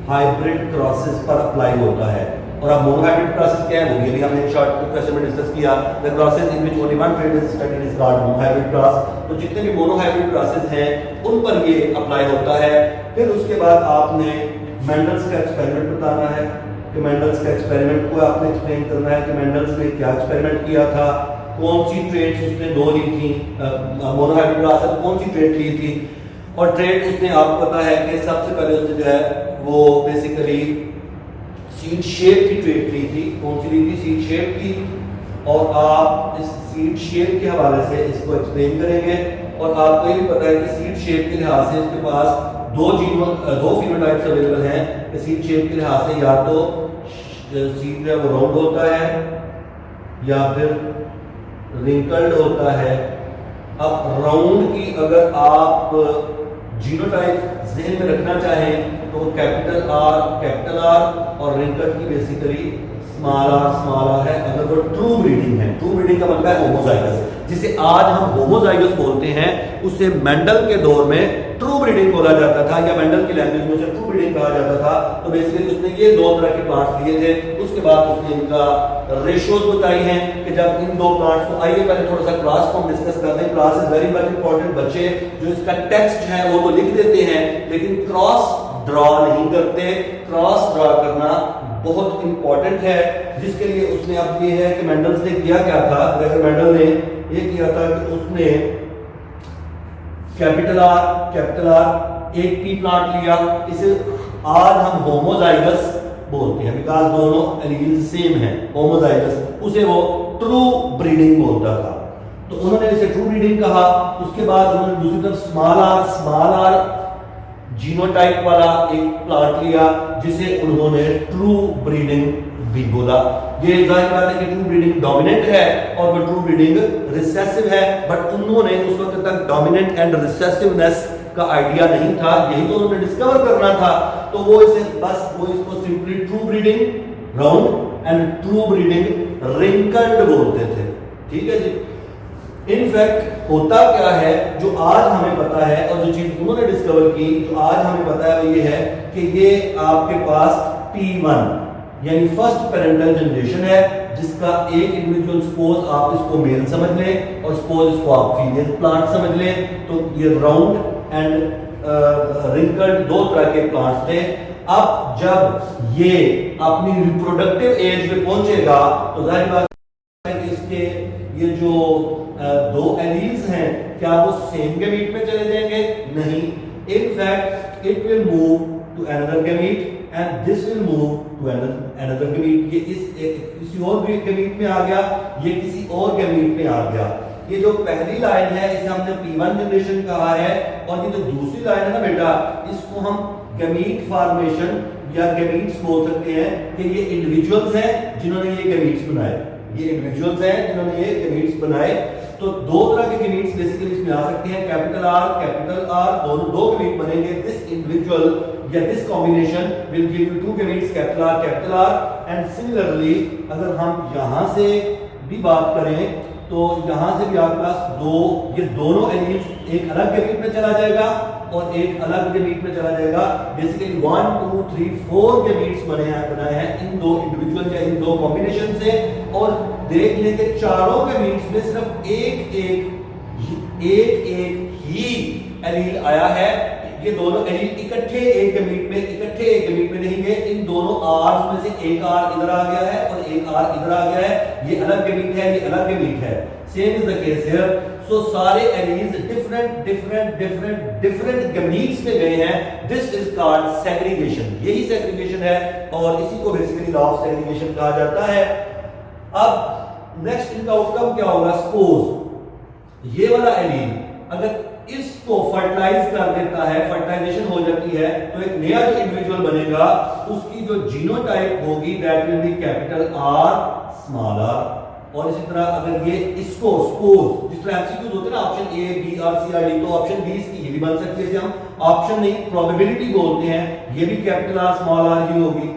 हाइब्रिड क्रॉसेस पर अप्लाई होता है। और अब मोनो हाइब्रिड क्रॉसेस क्या है वो भी अभी हमने एक शॉर्ट क्वेश्चन में डिस्कस किया, the crosses in which only one trait is studied is called mono hybrid cross. तो जितने भी मोनो हाइब्रिड क्रॉसेस हैं उन पर ये अप्लाई होता है। फिर उसके बाद आपने मेंडल्स का एक्सपेरिमेंट बताना है कि मेंडल्स का एक्सपेरिमेंट को आपने एक्सप्लेन करना है कि मेंडल्स ने क्या एक्सपेरिमेंट किया था, कौन सी ट्रेड्स उसने दो ली थी, मोनो हाइब्रिड क्रॉस में कौन सी ट्रेड ली थी। और ट्रेड उसने आपको पता है कि सबसे पहले उसने जो है वो बेसिकली सीड शेप की ट्रेड ली थी। कौन सी ली थी? सीड शेप की। और आप इस सीड शेप के हवाले से इसको एक्सप्लेन करेंगे। और आपको ये भी पता है कि सीड शेप के लिहाज से उसके पास दो फिनोटाइप्स अवेलेबल हैं कि सीड शेप के लिहाज से या तो सीड जो है वो राउंड होता है या फिर रिंकल्ड होता है। अब राउंड की अगर आप जीनोटाइप ज़हन में रखना चाहें तो कैपिटल आर और रिंकल्ड की बेसिकली स्मॉल आर है अगर वो ट्रू ब्रीडिंग है। ट्रू ब्रीडिंग का मतलब है होमोजाइगस, जिसे आज हम होमोजाइगस बोलते हैं, उसे मेंडल के दौर में ट्रू ब्रीडिंग बोला जाता था या मेंडल की लैंग्वेज में उसे ट्रू ब्रीडिंग कहा जाता था। तो बेसिकली उसने ये दो तरह के प्लांट्स लिए थे। उसके बाद उसने इनका रेशियोज बताई हैं कि जब इन दो प्लांट्स को, आइए पहले थोड़ा सा क्लास को हम डिस्कस करते हैं। Class is very much important. बच्चे जो इसका टेक्स्ट है वो तो लिख देते हैं लेकिन क्रॉस ड्रॉ नहीं करते। क्रॉस ड्रॉ करना बहुत इंपॉर्टेंट है, जिसके लिए उसने अब ये है कि मेंडल्स ने किया क्या था। ग्रेगर मेंडल ने ये किया था कि उसने कैपिटल आर एक टी प्लांट लिया, इसे आज हम होमोजाइगस बोलते हैं बिकॉज दोनों एलील्स सेम हैं। होमोजाइगस उसे वो ट्रू ब्रीडिंग बोलता था, तो उन्होंने इसे ट्रू ब्रीडिंग कहा। उसके बाद उन्होंने दूसरी तरफ स्मॉल आर जीनोटाइप वाला एक प्लांट लिया जिसे उन्होंने ट्रू ब्रीडिंग भी बोला। ये जाहिर बात है कि ट्रू ब्रीडिंग डोमिनेंट है और वो ट्रू ब्रीडिंग रिसेसिव है, बट उन्होंने उस वक्त तक डोमिनेंट एंड रिसेसिवनेस का आइडिया नहीं था, यही तो उन्होंने डिस्कवर करना था। तो वो इसको simply true breeding round and true breeding wrinkled बोलते थे। ठीक है जी। इनफैक्ट होता क्या है जो आज हमें पता है और जो चीज उन्होंने डिस्कवर की जो आज हमें पता है वो ये है कि ये आपके पास P1 यानी फर्स्ट पेरेंटल जनरेशन है जिसका एक इंडिविजुअल, सपोज आप इसको मेल समझ लें और सपोज इसको आप फीमेल प्लांट समझ लें, तो ये राउंड एंड रिंकल्ड दो तरह के प्लांट्स थे। अब जब ये अपनी रिप्रोडक्टिव एज पे पहुंचेगा तो जाहिर बात है कि इसके ये जो दो एलील्स हैं क्या वो सेम गैमीट में चले जाएंगे? नहीं। In fact it will move to another gamete and this will move to another gamete. ये किसी और गैमीट में आ गया, ये किसी और गैमीट में आ गया। ये जो पहली लाइन है इसे हमने P1 जनरेशन कहा है और ये जो दूसरी लाइन है ना बेटा, इसको हम गैमीट फॉर्मेशन या गैमीट्स बोल सकते हैं कि ये इंडिविजुअल्स हैं जिन्होंने ये गैमीट्स बनाए। ये इंडिविजुअल्स हैं जिन्होंने ये गैमीट्स बनाए। तो दो तरह के गैमीट्स बेसिकली इसमें आ सकते हैं, कैपिटल आर दोनों दो गैमीट बनेंगे। दिस इंडिविजुअल या this combination will give you to gametes capital R and similarly अगर हम यहां से भी बात करें तो यहां से भी आपके पास ये दोनों एलील्स एक अलग गैमीट में चला जाएगा और एक अलग गैमीट में चला जाएगा। बेसिकली 1 2 3 4 गैमीट्स बनाए हैं इन दो इंडिविजुअल या इन दो कॉम्बिनेशन से। और देख लें कि चारों गैमीट्स में सिर्फ एक ही एलील आया है। ये दोनों एलील इकट्ठे एक गैमीट में नहीं गए। इन दोनों आर्स में से एक आर इधर आ गया है और एक आर इधर आ गया है। ये अलग गैमीट है, ये अलग गैमीट है। Same is the case here. So सारे एलील्स डिफरेंट गैमीट्स में गए हैं। This is called segregation. यही सेग्रीगेशन है और इसी को बेसिकली लॉ ऑफ सेग्रीगेशन कहा जाता है। अब नेक्स्ट इनका आउटकम क्या होगा? सपोज ये वाला एलील अगर इसको फर्टिलाइज कर देता है, फर्टिलाइजेशन हो जाती है, तो एक नया जो इंडिविजुअल बनेगा उसकी जो जीनोटाइप होगी that will be capital R small r. और इसी तरह अगर ये इसको सपोज जिस तरह एमसीक्यूज होते हैं ना ऑप्शन ए बी और सी आर डी, तो ऑप्शन बी इसकी ये भी बन सकती है, जैसे हम ऑप्शन नहीं प्रोबेबिलिटी बोलते हैं, ये भी कैपिटल आर स्मॉल आर ही होगी।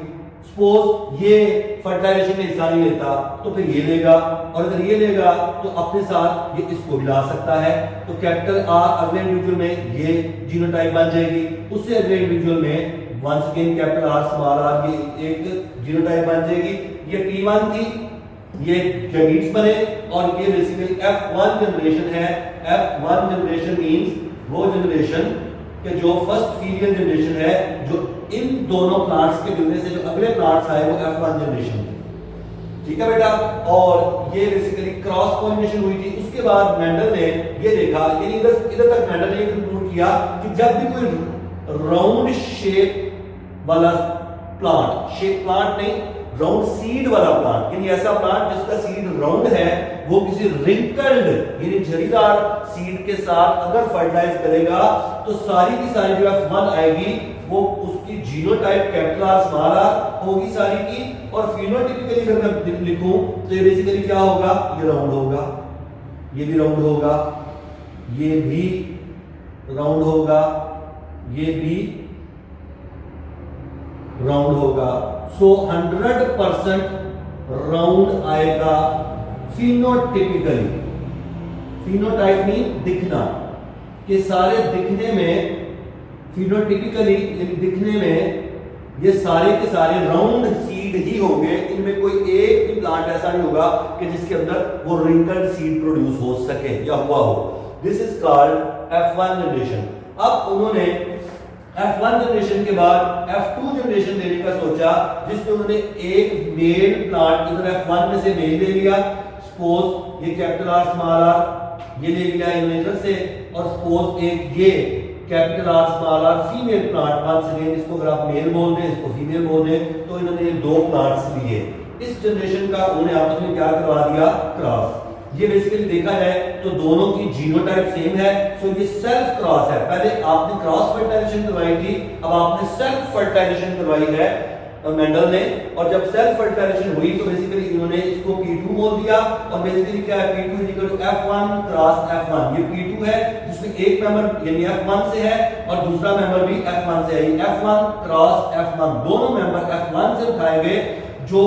सपोज ये फर्टिलाइजेशन में हिस्सा नहीं लेता तो फिर ये लेगा, और अगर ये लेगा तो अपने साथ ये इसको भी ला सकता है, तो कैपिटल आर अगले इंडिविजुअल में ये जीनोटाइप बन जाएगी, उससे अगले इंडिविजुअल में once again capital R small r ये एक जीनोटाइप बन जाएगी। ये P1 थी, ये गैमीट्स बने, और ये बेसिकली F1 जनरेशन है। F1 जनरेशन मींस वो जनरेशन कि जो फर्स्ट फीलियल जनरेशन है, जो इन दोनों प्लांट्स के मिलने से जो अगले प्लांट्स आए वो F1 जनरेशन थी। ठीक है बेटा, और ये बेसिकली क्रॉस पॉलिनेशन हुई थी। उसके बाद मेंडल ने ये देखा, यानी इधर तक मेंडल ने कंक्लूड किया कि जब भी कोई राउंड शेप वाला प्लांट, शेप प्लांट नहीं, राउंड सीड वाला प्लांट, यानी ऐसा प्लांट जिसका सीड राउंड है, वो किसी रिंकल्ड यानी झरीदार सीड के साथ अगर फर्टिलाइज करेगा तो सारी की सारी जो F1 आएगी वो उसकी genotype capital R small r होगी सारी की, और फिनोटाइपिकली अगर मैं लिखूं तो ये बेसिकली क्या होगा, ये राउंड होगा, ये भी राउंड होगा, ये भी राउंड होगा, ये भी राउंड होगा। सो 100% राउंड आएगा फिनोटिपिकली। फिनोटाइप मीन दिखना, कि सारे दिखने में फिनोटिपिकली यानी दिखने में ये सारे के सारे राउंड सीड ही होंगे, इनमें कोई एक भी प्लांट ऐसा नहीं होगा कि जिसके अंदर वो रिंकल्ड सीड प्रोड्यूस हो सके या हुआ हो। This is called F1 generation. अब उन्होंने F1 जनरेशन के बाद F2 जनरेशन देने का सोचा, जिसमें उन्होंने एक मेल प्लांट इधर F1 में से मेल ले लिया, सपोज ये कैपिटल आर स्मॉल आर ये ले लिया इन्होंने से, और सपोज एक ये capital R small r female plant, once again इसको अगर आप मेल बोल दें, इसको फीमेल बोल दें, तो इन्होंने दो प्लांट्स लिए। इस जनरेशन का उन्होंने आपस में क्या करवा दिया, क्रॉस। ये बेसिकली देखा जाए तो दोनों की जीनोटाइप सेम है, सो ये सेल्फ क्रॉस है। पहले आपने क्रॉस फर्टिलाइजेशन करवाई थी, अब आपने सेल्फ फर्टिलाइजेशन करवाई है मेंडल ने, और जब सेल्फ फर्टिलाइजेशन हुई तो बेसिकली इन्होंने इसको P2 बोल दिया, और बेसिकली क्या है, P2 equal to F1 cross F1। ये P2 है जिसमें एक मेंबर यानी F1 से है और दूसरा मेंबर भी F1 से है, F1 क्रॉस F1, दोनों मेंबर F1 से उठाए गए, जो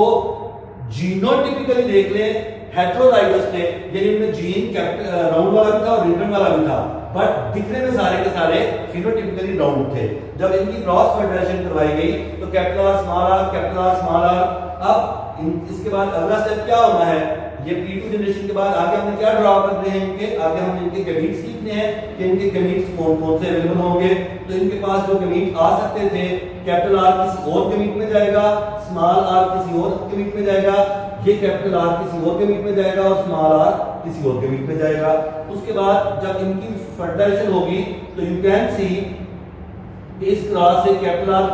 जीनोटिपिकली देख ले हेटेरोजाइगस थे, यानी उनमें जीन राउंड वाला भी था और रिंकल्ड वाला भी था, बट दिखने में सारे के सारे फिनोटिपिकली राउंड थे। जब इनकी क्रॉस फर्टिलाइजेशन करवाई गई तो capital R small are, capital R small r. अब इसके बाद अगला स्टेप क्या होना है, ये P2 जनरेशन के बाद आगे हमने क्या ड्रॉ करते हैं, इनके आगे हम इनके गैमीट्स लिखने हैं कि इनके गैमीट्स कौन कौन से अवेलेबल होंगे। तो इनके पास जो गैमीट आ सकते थे, कैपिटल आर किसी और गैमीट में जाएगा, स्मॉल आर किसी और गैमीट में जाएगा, ये कैपिटल आर किसी और गैमीट में जाएगा और स्मॉल आर किसी और गैमीट में जाएगा। उसके बाद जब इनकी फर्टिलाइजेशन होगी तो यू कैन सी इस क्रॉस से कैपिटल आर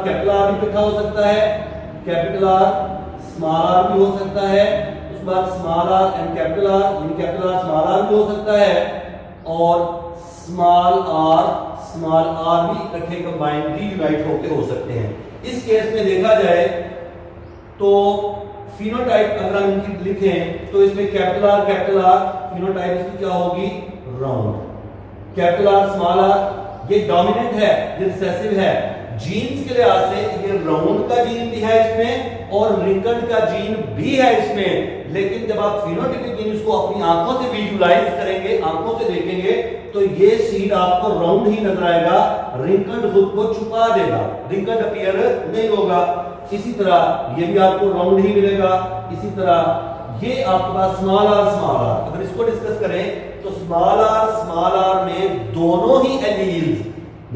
भी इकट्ठा हो सकता है, कैपिटल आर स्मॉल आर भी हो सकता है, उसके बाद small r and capital R यानी कैपिटल आर स्मॉल आर भी हो सकता है, और स्मॉल आर भी इकट्ठे कंबाइंड रीयूनाइट होके हो सकते हैं। इस केस में देखा जाए तो फिनोटाइप अगर हम इनकी लिखें तो इसमें कैपिटल आर फिनोटाइप इसकी क्या होगी, round. Capital R small r ये डोमिनेंट है, ये रिसेसिव है, जीन्स के लिहाज से ये राउंड का जीन भी है इसमें और रिंकल्ड का जीन भी है इसमें, लेकिन जब आप फिनोटाइपिक जीन को अपनी आंखों से विजुअलाइज करेंगे, आंखों से देखेंगे, तो ये सीड आपको राउंड ही नजर आएगा, रिंकल्ड खुद को छुपा देगा, रिंकल्ड अपीयर नहीं होगा। इसी तरह ये भी आपको राउंड ही मिलेगा। इसी तरह ये आपके पास स्मॉल आर अगर इसको डिस्कस करें तो स्मॉल आर में दोनों ही एलील्स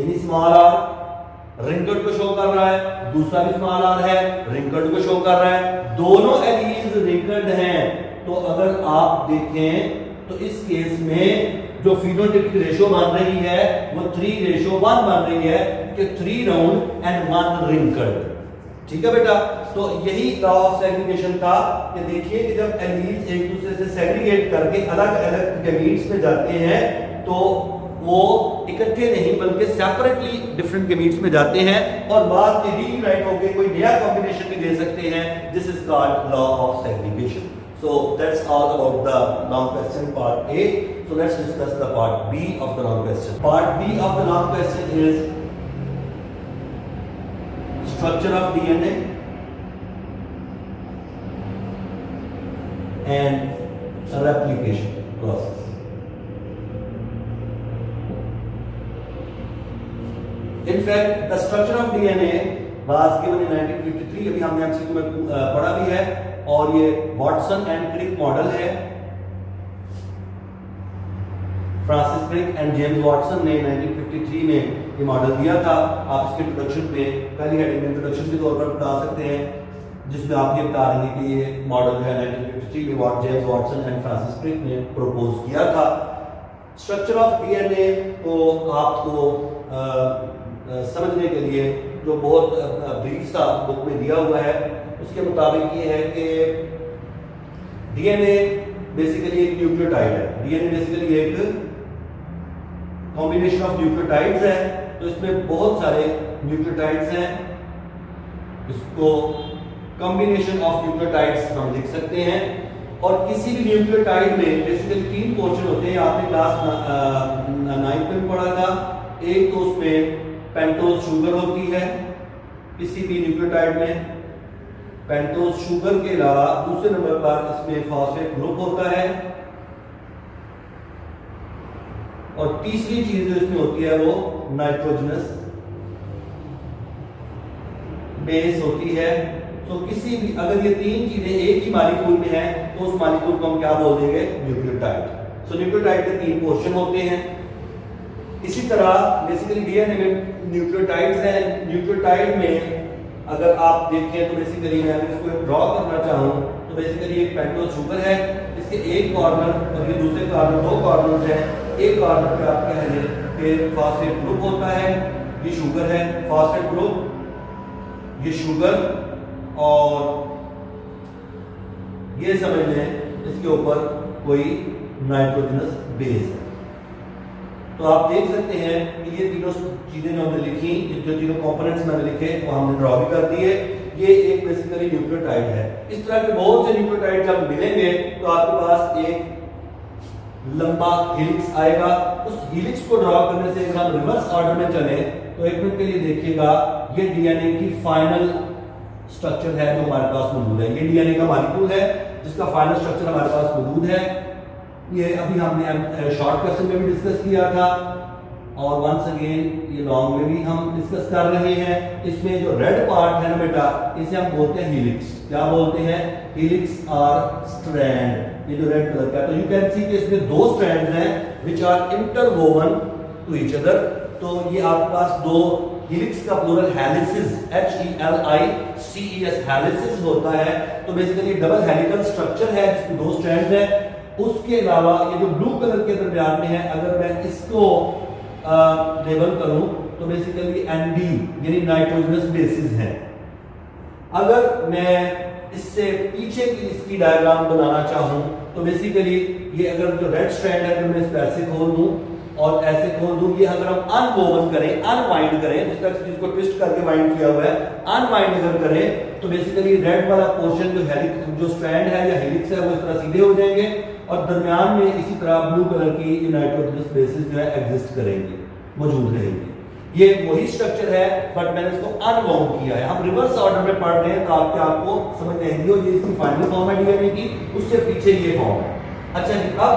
यानी स्मॉल आर रिंकल्ड को शो कर रहा है, दूसरा भी स्मॉल आर है रिंकल्ड को शो कर रहा है, दोनों एलील्स रिंकल्ड हैं। तो अगर आप देखें तो इस केस में जो फिनोटाइपिक रेशियो बन रही है वो 3:1 बन रही है कि 3 राउंड एंड 1 रिंकल्ड। ठीक है बेटा, तो यही लॉ ऑफ सेग्रीगेशन था कि देखिए कि जब एलील्स एक दूसरे से सेग्रीगेट करके अलग अलग गैमीट्स में जाते हैं तो वो वो इकट्ठे नहीं बल्कि सेपरेटली डिफरेंट गमीट्स में जाते हैं और बाद में रीयूनाइट होकर कोई नया कॉम्बिनेशन भी दे सकते हैं. This is called law of segregation. So that's all about the long question part A. So let's discuss the part B of the long question. Part B of the long question is structure of DNA and replication process. In fact, the structure of DNA was given in 1953. अभी हमने MCQ में पढ़ा भी है और ये Watson and Crick model है. Francis Crick and James Watson ने 1953 में ये मॉडल दिया था. आप इसके इंट्रोडक्शन पे पहली हेडिंग में इंट्रोडक्शन के तौर पर बता सकते हैं जिसमें आप ये बता रहे हैं कि ये मॉडल है 1953 में James Watson and Francis Crick ने प्रपोज किया था. स्ट्रक्चर ऑफ डीएनए को आपको समझने के लिए जो बहुत ब्रीफ सा बुक में दिया हुआ है उसके मुताबिक ये है कि डीएनए बेसिकली एक न्यूक्लियोटाइड है. डीएनए बेसिकली एक कॉम्बिनेशन ऑफ न्यूक्लियोटाइड्स है. तो इसमें बहुत सारे न्यूक्लियोटाइड्स हैं. इसको कॉम्बिनेशन ऑफ न्यूक्लियोटाइड्स हम लिख सकते हैं. और किसी भी न्यूक्लियोटाइड में बेसिकली 3 पोर्शन होते हैं. आपने क्लास 9 में पढ़ा था. एक तो उसमें पेंटोज शुगर होती है किसी भी न्यूक्लियोटाइड में. पेंटोज शुगर के अलावा दूसरे नंबर पर इसमें फॉस्फेट ग्रुप होता है. और तीसरी चीज जो इसमें होती है वो नाइट्रोजनस बेस होती है. तो किसी भी अगर ये 3 चीजें एक ही मॉलिक्यूल में है तो उस मॉलिक्यूल को हम क्या बोल देंगे? न्यूक्लियोटाइड. सो न्यूक्लियोटाइड के 3 पोर्शन होते हैं. इसी तरह बेसिकली डीएनए में न्यूक्लियोटाइड्स हैं. न्यूक्लियोटाइड में अगर आप देखें तो बेसिकली मैं अगर इसको ड्रॉ करना चाहूँ तो बेसिकली एक पेंटोज शुगर है. इसके एक कॉर्नर और ये दूसरे कॉर्नर 2 कॉर्नर्स हैं. एक कॉर्नर पे आप कह लें कि फॉस्फेट ग्रुप होता है. ये शुगर है फॉस्फेट ग्रुप. ये शुगर और ये समझ लें इसके ऊपर कोई नाइट्रोजनस बेस है. तो आप देख सकते हैं कि ये तीनों चीजें जो हमने लिखी, जो तीनों कंपोनेंट्स मैंने लिखे वो हमने ड्रॉ भी कर दिए. ये एक बेसिकली न्यूक्लियोटाइड है. इस तरह के बहुत से न्यूक्लियोटाइड जब मिलेंगे तो आपके पास एक लंबा हेलिक्स आएगा. उस हेलिक्स को ड्रॉ करने से अगर हम रिवर्स ऑर्डर में चले तो एक मिनट के लिए देखिएगा. ये डीएनए की फाइनल स्ट्रक्चर है जो हमारे पास मौजूद है. ये डीएनए का मॉलिक्यूल है जिसका फाइनल स्ट्रक्चर हमारे पास मौजूद है. ये अभी हमने शॉर्ट क्वेश्चन में भी डिस्कस किया था और वंस अगेन ये लॉन्ग में भी हम डिस्कस कर रहे हैं. इसमें जो रेड पार्ट है ना बेटा इसे हम बोलते हैं हेलिक्स. क्या बोलते हैं? हेलिक्स और स्ट्रैंड. ये जो रेड कलर का है तो यू कैन सी कि इसमें 2 स्ट्रैंड्स हैं which are interwoven to each other. तो ये आपके पास 2 हेलिक्स का प्लूरल हेलिसेस HELICES हेलिसेस होता है. तो बेसिकली डबल हेलिकल स्ट्रक्चर है जिसमें 2 स्ट्रैंड्स हैं. उसके अलावा ये जो ब्लू कलर के दरमियान में है अगर मैं इसको लेबल करूं तो बेसिकली ND यानी नाइट्रोजनस बेसिस है. अगर मैं इससे पीछे की इसकी डायग्राम बनाना चाहूं तो बेसिकली ये अगर जो रेड स्ट्रैंड है अगर मैं इसको ऐसे खोल दूं और ऐसे खोल दूं, ये अगर हम अनवोवन करें, अनवाइंड करें, जिस तरह चीज को ट्विस्ट करके वाइंड किया हुआ है, अनवाइंड अगर करें तो बेसिकली रेड वाला पोर्शन जो हेलिक्स जो स्ट्रैंड है या हेलिक्स है वो इस तरह सीधे हो जाएंगे और दरमियान में इसी तरह ब्लू कलर की नाइट्रोजनस बेसिस जो है एग्जिस्ट करेंगे, मौजूद रहेंगे. ये वही स्ट्रक्चर है बट मैंने इसको अनवाउंड किया है. हम रिवर्स ऑर्डर में पढ़ रहे हैं तो आपको समझ नहीं हो. ये इसकी फाइनल फॉर्म है डीएनए की, उससे पीछे ये फॉर्म है. अच्छा जी, अब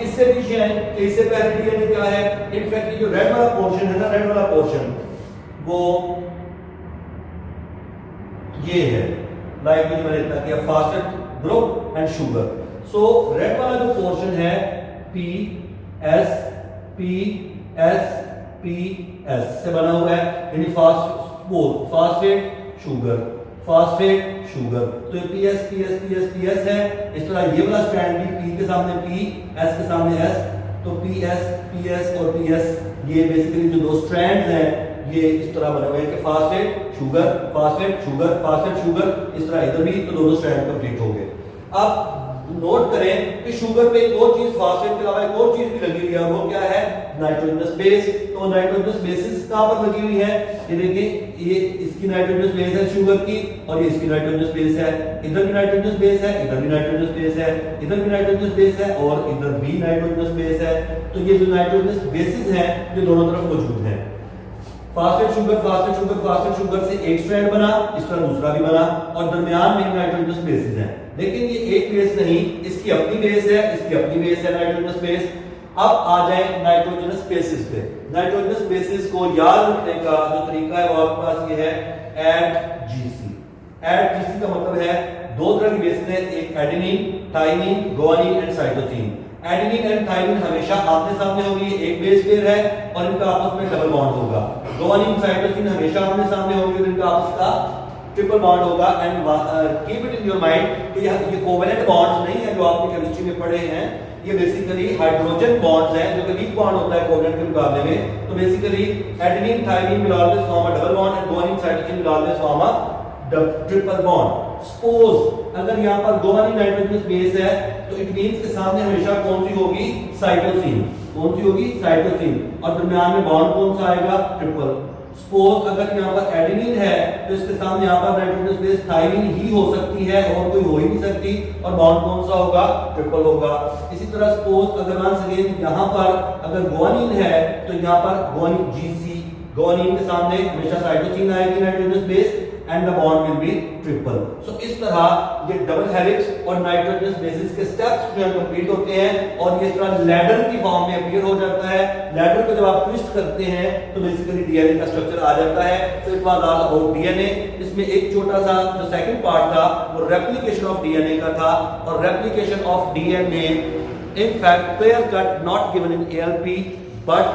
इससे पीछे है, इससे पहले डीएनए क्या है? इनफैक्ट जो रेड वाला पोर्शन है ना, रेड वाला पोर्शन वो ये है, लाइक जो मैंने इतना किया phosphate group and sugar. So red वाला जो पोर्शन है P S P S P S से बना हुआ है, यानी फॉस्फेट शुगर, फॉस्फेट शुगर. तो ये PS PS PS PS है. इस तरह ये वाला स्ट्रैंड भी P के सामने P, S के सामने S, तो PS PS और PS ये बेसिकली जो 2 स्ट्रैंड्स हैं ये इस तरह बने हुए हैं कि phosphate sugar, phosphate sugar, phosphate sugar. इस तरह इधर भी तो दोनों स्ट्रैंड कंप्लीट हो गए. अब नोट करें कि शुगर पे एक और चीज, फास्फेट के अलावा एक और चीज भी लगी हुई है, वो क्या है? Nitrogenous base. तो नाइट्रोजनस बेसिस कहां पर लगी हुई है? ये देखिए, ये इसकी नाइट्रोजनस बेस है शुगर की, और ये इसकी नाइट्रोजनस बेस है। इधर भी नाइट्रोजनस बेस है, इधर भी नाइट्रोजनस बेस है, इधर भी नाइट्रोजनस बेस है, और इधर भी नाइट्रोजनस बेस है। तो ये जो नाइट्रोजनस बेसिस हैं ये दोनों तरफ मौजूद हैं। Phosphate sugar, phosphate sugar, phosphate sugar से एक स्ट्रैंड बना, इस तरह दूसरा भी बना, और दरमियान में नाइट्रोजनस बेसिस हैं। लेकिन ये एक बेस नहीं, इसकी अपनी बेस है, इसकी अपनी बेस है नाइट्रोजनस बेस। अब आ जाए नाइट्रोजनस बेसिस पे। नाइट्रोजनस बेसिस को याद रखने का जो तरीका है वो आपके पास ये है, ऐड जीसी। ऐड जीसी का मतलब है दो तरह की बेसिस है, एक adenine, thymine, guanine and cytosine. Adenine and thymine हमेशा आमने सामने होगी, एक बेस पेयर है और इनका आपस में डबल बॉन्ड होगा। गुआनिन, साइटोसिन हमेशा आमने सामने होंगे और इनका आपस का ट्रिपल बॉन्ड होगा। And keep it in your mind कि ये कोवेलेंट बॉन्ड्स नहीं है जो आपने केमिस्ट्री में पढ़े हैं, ये बेसिकली हाइड्रोजन बॉन्ड्स हैं जो कि वीक बॉन्ड होता है कोवेलेंट के मुकाबले में। तो basically adenine, thymine will always form a double bond and guanine, cytosine will always form a triple bond. Suppose अगर यहाँ पर गुआनिन नाइट्रोजनस बेस है तो इट मींस के सामने हमेशा कौन सी होगी? साइटोसिन। कौन सी होगी? साइटोसिन। और दरमियान में बॉन्ड कौन सा आएगा? ट्रिपल। सपोज अगर यहाँ पर एडेनिन है तो इसके सामने यहाँ पर नाइट्रोजनस बेस थाइमिन ही हो सकती है और कोई हो ही नहीं सकती, और बॉन्ड कौन सा होगा? ट्रिपल होगा। इसी तरह सपोज अगर मान सके यहाँ पर अगर गुआनिन है तो यहाँ पर गुआनिन जीसी, गुआनिन के सामने हमेशा साइटोसिन आएगी nitrogenous base and the bond will be triple. So इस तरह ये डबल हेलिक्स और नाइट्रोजनस बेसिस के स्टेप्स जो कंप्लीट होते हैं और ये इस तरह लैडर की फॉर्म में अपीयर हो जाता है। लैडर को जब आप ट्विस्ट करते हैं तो बेसिकली डीएनए का स्ट्रक्चर आ जाता है। So it was all about DNA. इसमें एक छोटा सा जो सेकंड पार्ट था वो रेप्लिकेशन ऑफ डीएनए का था, और replication of DNA in fact clear cut not given in ALP, but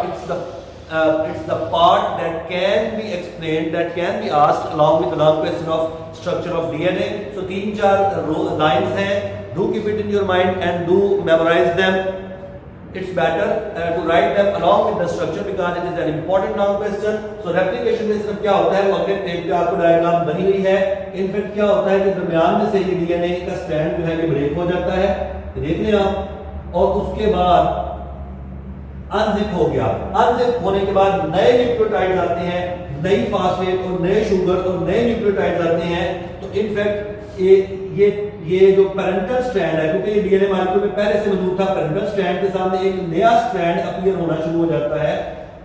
it's the part that can be explained, that can be asked along with the long question of structure of DNA. So 3-4 lines हैं, do keep it in your mind and do memorize them. It's better to write them along with the structure because it is an important long question. So replication में सिर्फ क्या होता है, वो अगले page पे आपको डायग्राम बनी हुई है। इनफैक्ट क्या होता है कि दरमियान में से ये DNA का स्ट्रैंड जो है ये ब्रेक हो जाता है, देख लें आप, और उसके बाद अनजिप हो गया। अनजिप होने के बाद नए न्यूक्लियोटाइड्स आते हैं, नई फास्फेट और नए शुगर और नए न्यूक्लियोटाइड्स आते हैं। तो इनफैक्ट ये जो पैरेंटल स्ट्रैंड है, क्योंकि ये डीएनए मॉलिक्यूल में पहले से मौजूद था, पैरेंटल स्ट्रैंड के सामने एक नया स्ट्रैंड अपीयर होना शुरू हो जाता है,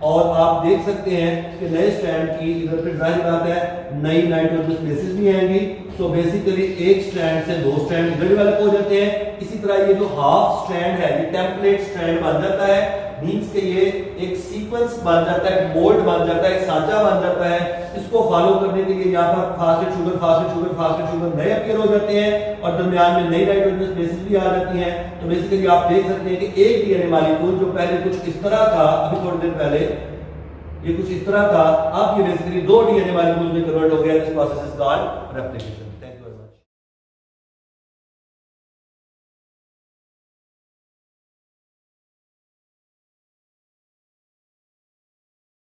और आप देख सकते हैं कि नए स्ट्रैंड की इधर पे जाहिर बात है नई नाइट्रोजनस बेसिस भी आएंगी। सो बेसिकली एक स्ट्रैंड से दो स्ट्रैंड इधर डेवलप हो जाते हैं। इसी तरह ये जो हाफ स्ट्रैंड है ये टेम्पलेट स्ट्रैंड बन जाता है, मींस के ये एक सीक्वेंस बन जाता है, मोल्ड बन जाता है, एक सांचा बन जाता है। इसको फॉलो करने के लिए यहाँ पर phosphate sugar, phosphate sugar, phosphate sugar नए अपीयर हो जाते हैं, और दरमियान में नई नाइट्रोजनस बेसिस भी आ जाती हैं। तो बेसिकली आप देख सकते हैं कि एक डीएनए मॉलिक्यूल जो पहले कुछ इस तरह था, अभी थोड़ी देर पहले ये कुछ इस तरह था, अब ये बेसिकली दो डीएनए मॉलिक्यूल में कन्वर्ट हो गया। This process is called replication.